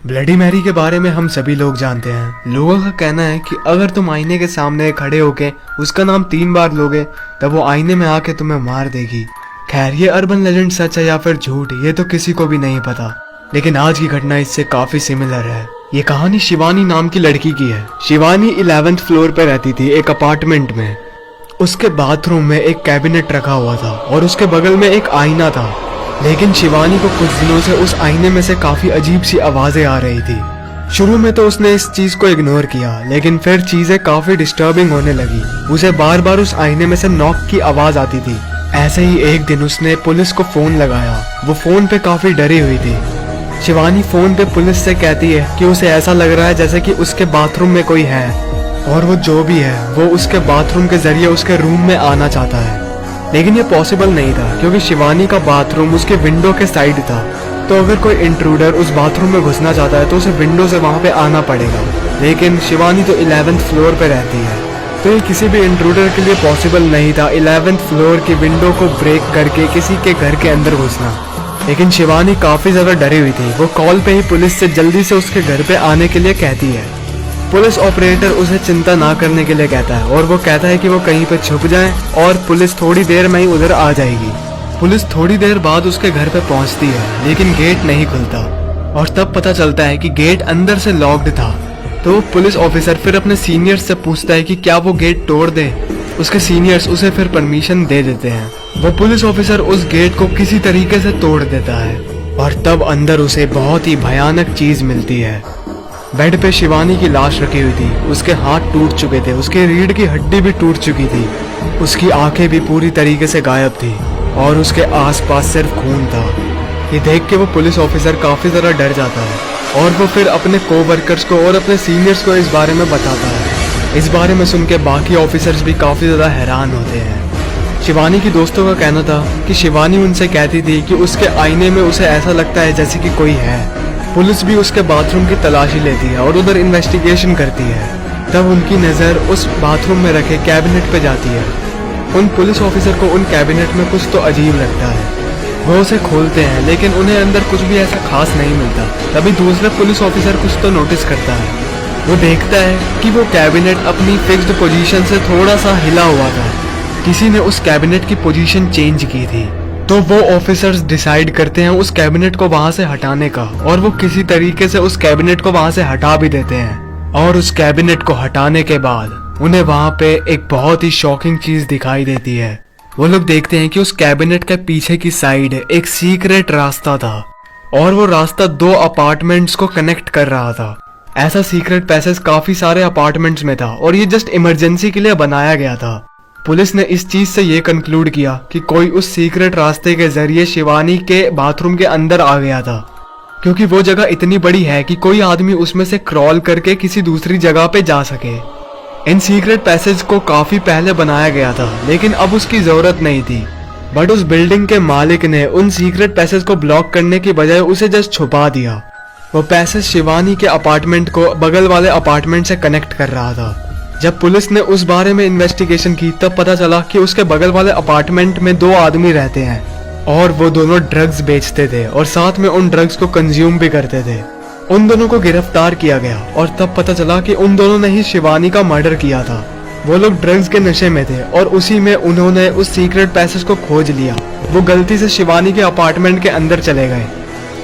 Bloody Mary के बारे में हम सभी लोग जानते हैं। लोगों का कहना है कि अगर तुम आईने के सामने खड़े होके उसका नाम 3 बार लोगे तब वो आईने में आके तुम्हें मार देगी। खैर, ये अर्बन लेजेंड सच है या फिर झूठ, ये तो किसी को भी नहीं पता, लेकिन आज की घटना इससे काफी सिमिलर है। ये कहानी शिवानी नाम की लड़की की है। शिवानी 11th फ्लोर पे रहती थी एक अपार्टमेंट में। उसके बाथरूम में एक कैबिनेट रखा हुआ था और उसके बगल में एक आईना था, लेकिन शिवानी को कुछ दिनों से उस आईने में से काफी अजीब सी आवाजें आ रही थी। शुरू में तो उसने इस चीज को इग्नोर किया, लेकिन फिर चीजें काफी डिस्टर्बिंग होने लगी। उसे बार बार उस आईने में से नॉक की आवाज आती थी। ऐसे ही एक दिन उसने पुलिस को फोन लगाया। वो फोन पे काफी डरी हुई थी। शिवानी फोन पे पुलिस से कहती है कि उसे ऐसा लग रहा है जैसे कि उसके बाथरूम में कोई है, और वो जो भी है वो उसके बाथरूम के जरिए उसके रूम में आना चाहता है। लेकिन ये पॉसिबल नहीं था, क्योंकि शिवानी का बाथरूम उसके विंडो के साइड था। तो अगर कोई इंट्रूडर उस बाथरूम में घुसना चाहता है तो उसे विंडो से वहां पे आना पड़ेगा। लेकिन शिवानी तो 11th फ्लोर पे रहती है, तो ये किसी भी इंट्रूडर के लिए पॉसिबल नहीं था 11th फ्लोर की विंडो को ब्रेक करके किसी के घर के अंदर घुसना। लेकिन शिवानी काफी ज्यादा डरी हुई थी। वो कॉल पे ही पुलिस से जल्दी से उसके घर पे आने के लिए कहती है। पुलिस ऑपरेटर उसे चिंता ना करने के लिए कहता है और वो कहता है कि वो कहीं पे छुप जाए और पुलिस थोड़ी देर में ही उधर आ जाएगी। पुलिस थोड़ी देर बाद उसके घर पे पहुंचती है, लेकिन गेट नहीं खुलता और तब पता चलता है कि गेट अंदर से लॉक्ड था। तो पुलिस ऑफिसर फिर अपने सीनियर्स से पूछता है कि क्या वो गेट तोड़ दे। उसके सीनियर्स उसे फिर परमिशन दे देते हैं। वो पुलिस ऑफिसर उस गेट को किसी तरीके से तोड़ देता है और तब अंदर उसे बहुत ही भयानक चीज मिलती है। बेड पे शिवानी की लाश रखी हुई थी। उसके हाथ टूट चुके थे, उसके रीढ़ की हड्डी भी टूट चुकी थी, उसकी आंखें भी पूरी तरीके से गायब थी और उसके आसपास सिर्फ खून था। ये देख के वो पुलिस ऑफिसर काफी ज्यादा डर जाता है और वो फिर अपने कोवर्कर्स को और अपने सीनियर्स को इस बारे में बताता है। इस बारे में सुन के बाकी ऑफिसर्स भी काफी ज्यादा हैरान होते हैं। शिवानी की दोस्तों का कहना था कि शिवानी उनसे कहती थी कि उसके आईने में उसे ऐसा लगता है जैसे कि कोई है। पुलिस भी उसके बाथरूम की तलाशी लेती है और उधर इन्वेस्टिगेशन करती है। तब उनकी नजर उस बाथरूम में रखे कैबिनेट पे जाती है। उन पुलिस ऑफिसर को उन कैबिनेट में कुछ तो अजीब लगता है। वो उसे खोलते हैं, लेकिन उन्हें अंदर कुछ भी ऐसा खास नहीं मिलता। तभी दूसरा पुलिस ऑफिसर कुछ तो नोटिस करता है। वो देखता है कि वो कैबिनेट अपनी फिक्स्ड पोजीशन से थोड़ा सा हिला हुआ था। किसी ने उस कैबिनेट की पोजीशन चेंज की थी। तो वो ऑफिसर्स डिसाइड करते हैं उस कैबिनेट को वहां से हटाने का, और वो किसी तरीके से उस कैबिनेट को वहां से हटा भी देते हैं। और उस कैबिनेट को हटाने के बाद उन्हें वहां पे एक बहुत ही शॉकिंग चीज दिखाई देती है। वो लोग देखते हैं कि उस कैबिनेट के पीछे की साइड एक सीक्रेट रास्ता था और वो रास्ता 2 अपार्टमेंट्स को कनेक्ट कर रहा था। ऐसा सीक्रेट पैसेज काफी सारे अपार्टमेंट्स में था और ये जस्ट इमरजेंसी के लिए बनाया गया था। पुलिस ने इस चीज से ये कंक्लूड किया कि कोई उस सीक्रेट रास्ते के जरिए शिवानी के बाथरूम के अंदर आ गया था, क्योंकि वो जगह इतनी बड़ी है कि कोई आदमी उसमें से क्रॉल करके किसी दूसरी जगह पे जा सके। इन सीक्रेट पैसेज को काफी पहले बनाया गया था, लेकिन अब उसकी जरूरत नहीं थी। बट उस बिल्डिंग के मालिक ने उन सीक्रेट पैसेज को ब्लॉक करने की बजाय उसे जस्ट छुपा दिया। वो पैसेज शिवानी के अपार्टमेंट को बगल वाले अपार्टमेंट से कनेक्ट कर रहा था। जब पुलिस ने उस बारे में इन्वेस्टिगेशन की तब पता चला कि उसके बगल वाले अपार्टमेंट में 2 आदमी रहते हैं और वो दोनों ड्रग्स बेचते थे और साथ में उन ड्रग्स को कंज्यूम भी करते थे। उन दोनों को गिरफ्तार किया गया और तब पता चला कि उन दोनों ने ही शिवानी का मर्डर किया था। वो लोग ड्रग्स के नशे में थे और उसी में उन्होंने उस सीक्रेट पैसेज को खोज लिया। वो गलती से शिवानी के अपार्टमेंट के अंदर चले गए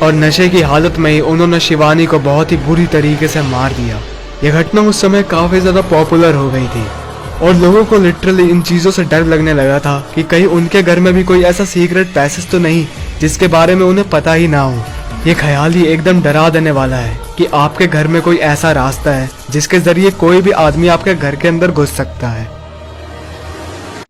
और नशे की हालत में ही उन्होंने शिवानी को बहुत ही बुरी तरीके से मार दिया। यह घटना उस समय काफी ज्यादा पॉपुलर हो गई थी और लोगों को लिटरली इन चीजों से डर लगने लगा था कि कहीं उनके घर में भी कोई ऐसा सीक्रेट पैसेज तो नहीं जिसके बारे में उन्हें पता ही ना हो। ये ख्याल ही एकदम डरा देने वाला है कि आपके घर में कोई ऐसा रास्ता है जिसके जरिए कोई भी आदमी आपके घर के अंदर घुस सकता है।